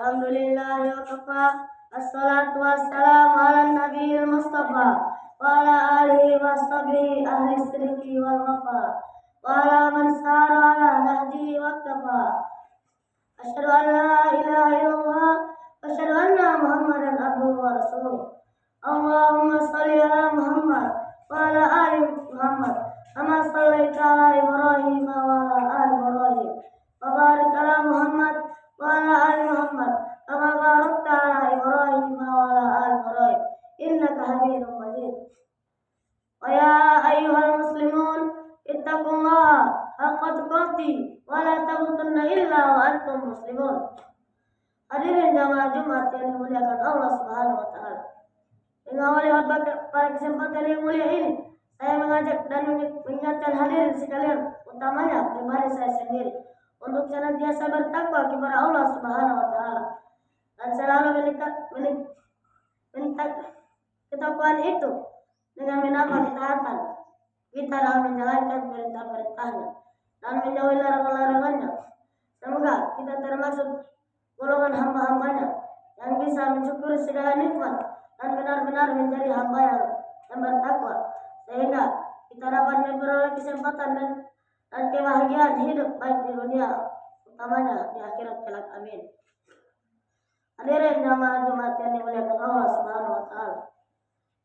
Alhamdulillahi wa kafa. Assalatu wassalamu ala nabiyil mustafa wa ala alihi wa sahbihi ahli sidqi wal wafa wa ala man sara ala nahjihi wa kafa. Asyhadu an la ilaha illallah wa asyhadu anna Muhammadan abduhu wa rasuluh. Allahumma shalli ala Muhammad wa ala ali Muhammad kama shallaita ala Ibrahim wa ala ali Ibrahim wa barik ala Muhammad wa ala ali Muhammad kama barakta ala Ibrahim wa ala ali Ibrahim innaka Hamidum Majid. Wa ya ayyuhal muslimun ittaqullaha haqqa tuqatih wa la tamutunna illa wa antum muslimun. Hadirin jamaah Jumat yang dimuliakan Allah Subhanahu wa taala. Mengawali pada kesempatan yang mulia ini, saya mengajak dan mengingatkan hadirin sekalian, utamanya pribadi saya sendiri, untuk senantiasa bertakwa kepada Allah Subhanahu wa taala dan selalu ketakwaan itu dengan menambah ketaatan kita dalam menjalankan perintah-perintahnya dan menjauhi larangan-larangannya. Semoga kita termasuk golongan hamba-hambanya yang bisa mensyukuri segala nikmat dan benar-benar menjadi hamba yang bertakwa, sehingga kita dapat memperoleh kesempatan dan kebahagiaan hidup baik di dunia, utamanya di akhirat kelak. Amin. Hadirin jamaah Jumat yang dimuliakan Allah Subhanahu wa taala.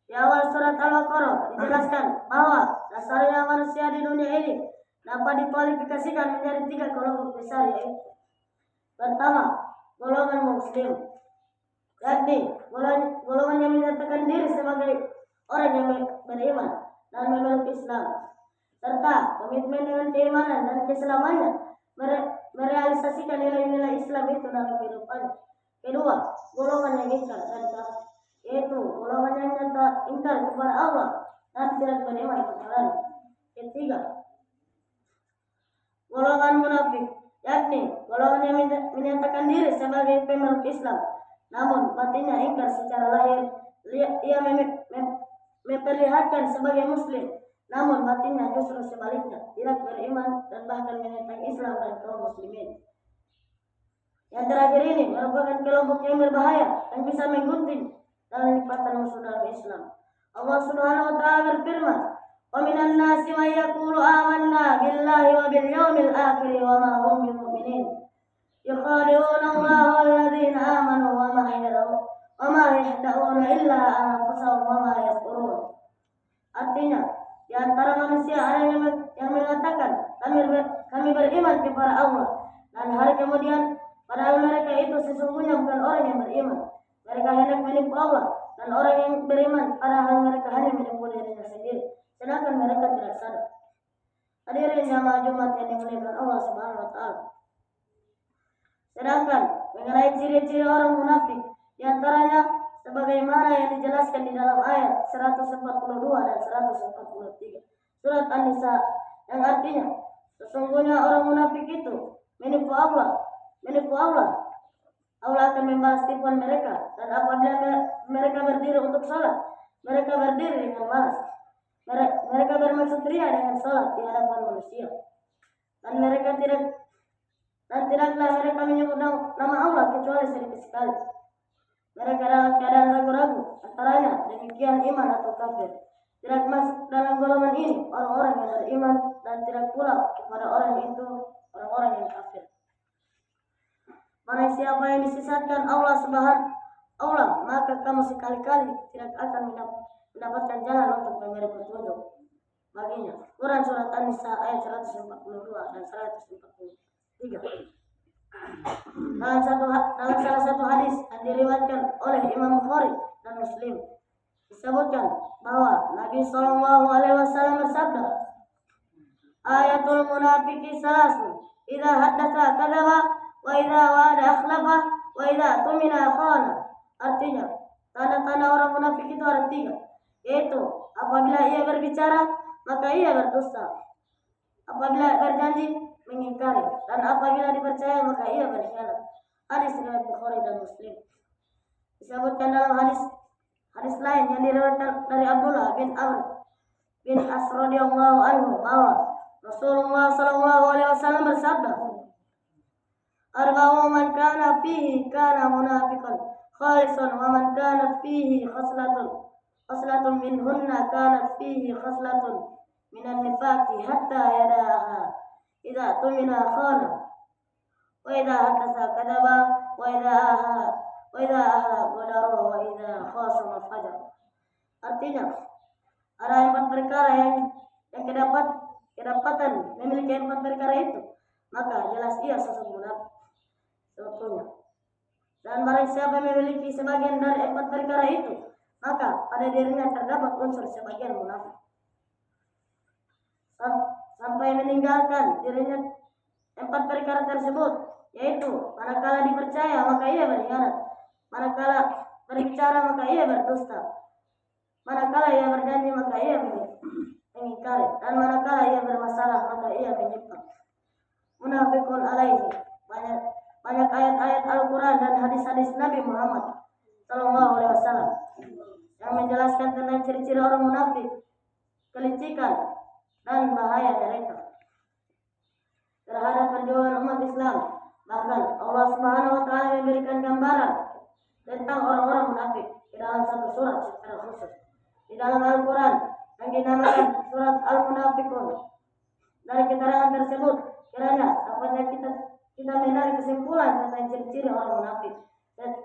Di awal surat Al-Baqarah dijelaskan bahwa dasarnya manusia di dunia ini dapat dikualifikasikan menjadi 3 kelompok besar, yaitu pertama, golongan muslim, yakni golongan yang menyatakan diri sebagai orang yang beriman dan memeluk Islam, serta komitmen dengan keimanan dan keislamannya, merealisasikan nilai-nilai Islam itu dalam kehidupannya. Kedua, golongan yang ingkar dan kafir, yaitu golongan yang ingkar kepada Allah dan tidak beriman kepadanya. Ketiga, golongan munafik, yakni golongan yang menyatakan diri sebagai pemeluk Islam, namun batinnya ingkar secara lahir. Ia memperlihatkan sebagai muslim, namun batinnya justru sebaliknya, tidak beriman dan bahkan menentang Islam dan kaum muslimin. Yang terakhir ini merupakan kelompok yang berbahaya dan bisa menggunting dalam lipatan musuh dalam Islam. Allah Subhanahu wa taala berfirman, "Wa minan nasi may yaqulu amanna billahi wa bil yawmil akhir wa ma hum bimu'minin. Yukhadi'una Allaha wal ladzina amanu wa ma yahda'una illa anfusahum wa ma yash'urun." Artinya, di antara manusia ada yang mengatakan kami beriman kepada Allah dan hari kemudian, padahal mereka itu sesungguhnya bukan orang yang beriman. Mereka hendak menipu Allah, dan orang yang beriman padahal mereka hanya menipu dirinya sendiri, sedangkan mereka tidak sadar. Hadirin jamaah Jumat yang dimuliakan Allah Subhanahu wa taala. Sedangkan mengenai ciri-ciri orang munafik, di antaranya sebagaimana yang dijelaskan di dalam ayat 142 dan 143 surat An-Nisa, yang artinya sesungguhnya orang munafik itu menipu Allah. Allah akan membalas tipuan mereka, dan apabila mereka berdiri untuk sholat, mereka berdiri dengan malas. Mereka bermaksud ria dengan sholat di hadapan manusia, dan tidaklah mereka menyebut nama Allah kecuali sedikit sekali. Mereka dalam keadaan ragu-ragu antaranya demikian iman atau kafir. Tidak masuk dalam golongan ini orang-orang yang beriman, dan tidak pula kepada orang yang kafir. Barang siapa yang disesatkan Allah, maka kamu sekali-kali tidak akan mendapatkan jalan untuk memberi petunjuk baginya. Quran surat An-Nisa ayat 142 dan 143. Dalam salah satu hadis yang diriwayatkan oleh Imam Bukhari dan Muslim, disebutkan bahwa Nabi Shallallahu Alaihi Wasallam bersabda, "Ayatul munafiqi salasun, idza haddatsa kadzaba, wa idza wa'ada akhlafa, wa idza tumina khana." Artinya, tanda-tanda orang munafik itu ada 3, yaitu apabila ia berbicara maka ia berdusta, apabila berjanji mengingkari, dan apabila dipercaya maka ia berkhianat. Hadis riwayat Bukhari dan Muslim. Disebutkan dalam hadis lain yang diriwayatkan dari Abdullah bin Amr bin As radhiyallahu anhu bahwa Rasulullah sallallahu alaihi wasallam bersabda, arba'u man kana fihi kana munafiqan khalisan wa man kanat fihi khaslatun minhunna kanat fihi khaslatun minan nifaqi hatta yadaha idza tumina khana wa idza hadatsa kadaba wa idza aha ghadara wa idza khasama fajar. Artinya ada 4 perkara yang kedapatan memiliki 4 perkara itu, maka jelas ia sesungguhnya. Dan barang siapa memiliki sebagian dari 4 perkara itu, maka pada dirinya terdapat unsur sebagian munafik. Sampai meninggalkan dirinya 4 perkara tersebut, yaitu manakala dipercaya maka ia berkhianat, manakala berbicara maka ia berdusta, manakala ia berjanji maka ia mengingkari, dan manakala ia bermasalah maka ia menyimpang. Munafikun alaihi, banyak ayat-ayat Al-Quran dan hadis-hadis Nabi Muhammad SAW yang menjelaskan tentang ciri-ciri orang munafik, kelicikan dan bahaya mereka terhadap perjuangan umat Islam. Bahkan Allah Subhanahu wa taala memberikan gambaran tentang orang-orang munafik di dalam satu surat secara khusus di dalam Al-Quran yang dinamakan surat Al-Munafiqun. Dari keterangan tersebut kiranya dapatnya kita menarik kesimpulan tentang ciri-ciri orang munafik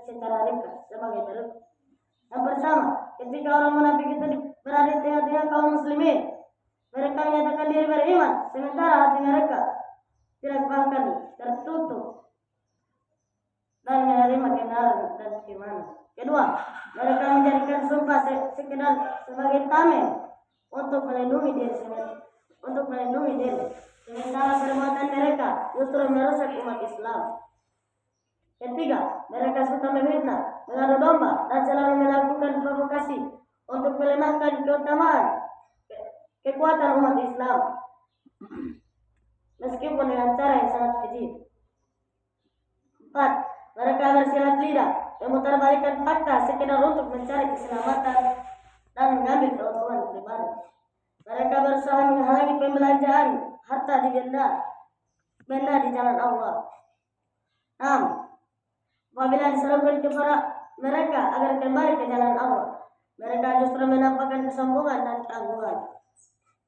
secara ringkas sebagai berikut. Yang pertama, ketika orang munafik itu berada di tengah-tengah kaum muslimin, mereka menyatakan diri beriman, sementara hati mereka tidak, bahkan tertutup dan menerima kebenaran dan keimanan. Kedua, mereka menjadikan sumpah sekedar sebagai tameng untuk melindungi diri, sementara perbuatan mereka justru merusak umat Islam. Ketiga, mereka suka memfitnah, mengadu domba, dan selalu melakukan provokasi untuk melemahkan kekuatan umat Islam, meskipun dengan cara yang sangat keji. 4. Mereka bersilat lidah, memutarbalikkan fakta sekedar untuk mencari keselamatan dan mengambil keuntungan pribadi. Mereka berusaha menghalangi pembelanjaan harta di benda di jalan Allah. 6. Apabila diserukan kepada mereka agar kembali ke jalan Allah, mereka justru menampakkan kesombongan dan keangguhan.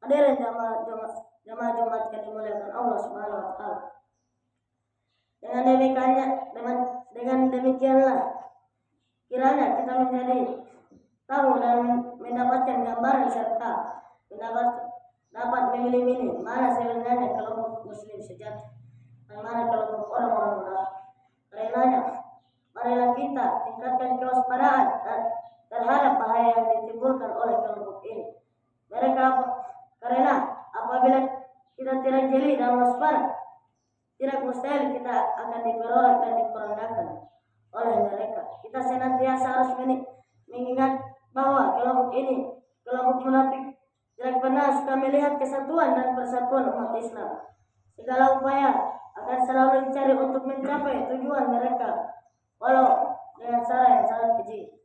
Hadirin jamaah Jumat yang dimuliakan Allah Subhanahu wa taala. Dengan demikianlah kiranya kita menjadi tahu dan mendapatkan gambaran serta dapat memilih-milih mana sebenarnya kelompok muslim sejati dan mana kelompok orang-orang munafik. Karenanya marilah kita tingkatkan kewaspadaan terhadap bahaya yang ditimbulkan oleh kelompok ini. Karena apabila kita tidak jeli dan waspada, tidak mustahil kita akan diperoleh dan diperandakan oleh mereka. Kita senantiasa harus mengingat bahwa kelompok munafik tidak pernah suka melihat kesatuan dan persatuan umat Islam. Segala upaya akan selalu dicari untuk mencapai tujuan mereka, walau dengan cara yang sangat keji.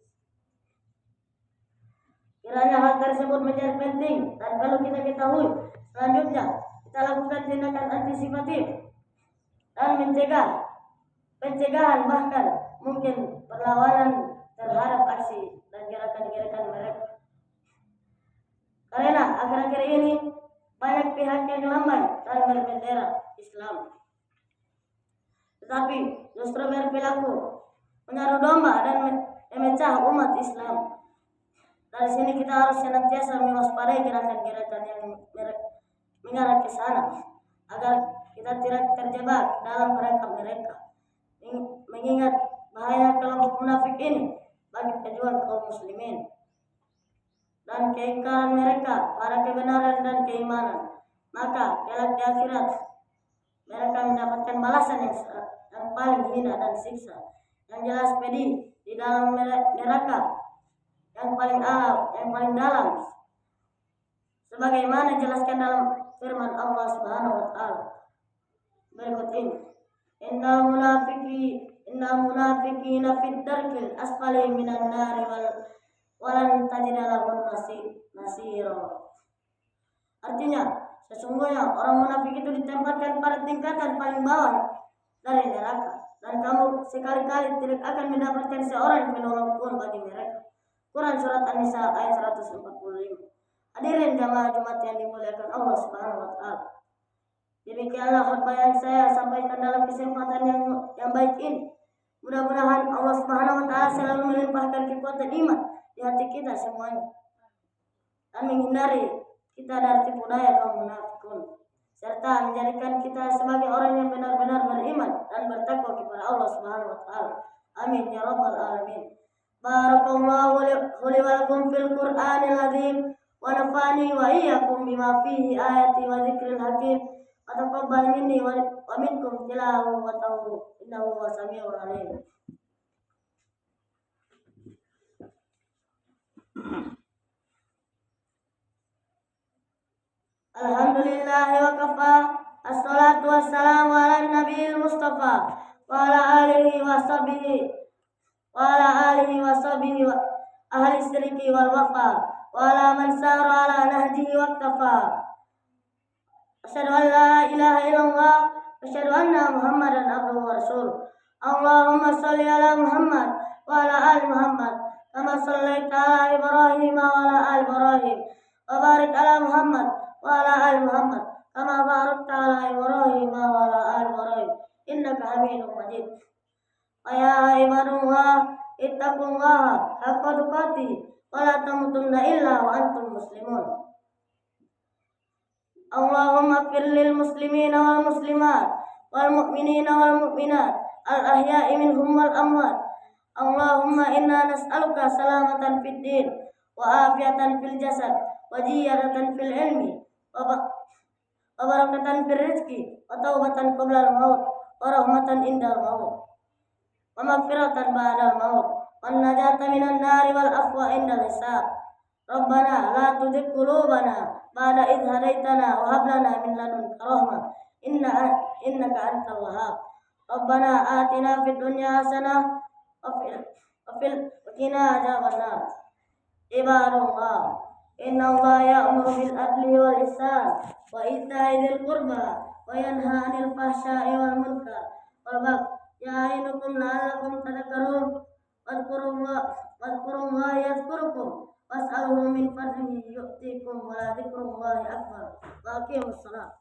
Kiranya hal tersebut menjadi penting dan perlu kita ketahui. Selanjutnya, kita lakukan tindakan antisipatif dan pencegahan bahkan mungkin perlawanan terhadap aksi dan gerakan-gerakan mereka. Karena akhir-akhir ini banyak pihak yang lambai dan berbendera Islam, tetapi justru berperilaku menaruh domba dan memecah umat Islam. Dari sini kita harus senantiasa mewaspadai gerakan-gerakan yang mengarah ke sana, agar kita tidak terjebak dalam perangkap mereka. Mengingat bahaya kelompok munafik ini bagi pejuang kaum muslimin dan keingkaran mereka pada kebenaran dan keimanan, maka kelak di akhirat mereka mendapatkan balasan yang paling hina dan siksa yang jelas pedih di dalam neraka yang paling dalam, sebagaimana jelaskan dalam firman Allah Subhanahu wa taala berikut ini. Innal munafiqina fid darkil asfali minan nari walan tajida lahum nasira. Artinya, sesungguhnya orang munafik itu ditempatkan pada tingkatan paling bawah dari neraka, dan kamu sekali-kali tidak akan mendapatkan seorang penolong pun bagi mereka. Quran Surat An-Nisa ayat 145. Hadirin jamaah Jumat yang dimuliakan Allah Subhanahu wa Ta'ala. Demikianlah khutbah yang saya sampaikan dalam kesempatan yang baik ini. Mudah-mudahan Allah Subhanahu wa Ta'ala selalu melimpahkan kekuatan iman di hati kita semuanya, dan menghindari kita dari tipu daya kaum munafikun, serta menjadikan kita sebagai orang yang benar-benar beriman dan bertakwa kepada Allah Subhanahu wa Ta'ala. Amin ya rabbal alamin. Barakallahu li wa lakum fil Qur'anil azim wa nafani wa iyyakum bima fihi ayati wa dzikril hakim. Taqabbal minni wa minkum tilahu wa tawbu innahu wasami'ul alim. Alhamdulillah wa kafa, assalatu wassalamu ala nabiyil mustafa wa ala alihi wa sahbihi wa ahli sirki wal wafa wa ala man sara ala nahjihi wa iktafa. Asyhadu an la ilaha illallah wa asyhadu anna Muhammadan abduhu wa rasuluh. Allahumma shalli ala Muhammad wa ala ali Muhammad kama shallaita ala Ibrahim wa ala ali Ibrahim wa barik ala Muhammad wa ala ali Muhammad kama barakta ala Ibrahim wa ala ali Ibrahim innaka Hamidum Majid. Ya ibadallah, ittaqullaha haqqa tuqatih wa la tamutunna illa wa antum muslimun. Allahumma ighfir lil muslimina wal muslimat wal mu'minina wal mu'minat al ahya'i minhum wal amwat. Allahumma inna nas'aluka salamatan fid din wa afiatan fil jasad wa ziyadatan fil ilmi wa barakatan fil rizqi wa taubatan qabla al maut wa rahmatan indal maut wa maghfiratan ba'dal maut wan najata minan nari wal afwa indal hisab. Rabbana la tuzigh qulubana ba'da idh hadaitana wa hab lana min ladunka rahmah innaka antal wahhab. Rabbana atina fid dunya hasanah wa fil qina adzabannar. Ibadallah, innallaha ya'muru bil adli wal ihsan wa ita'i dzil qurba wa yanha 'anil fahsya'i wal munkar wal baghi ya'idukum la'allakum tadhakkarun. Wadhkurullaha yadhkurkum was'aluhu min fadlihi yu'tikum wa la dzikrullahi akbar. Wa aqimus shalah.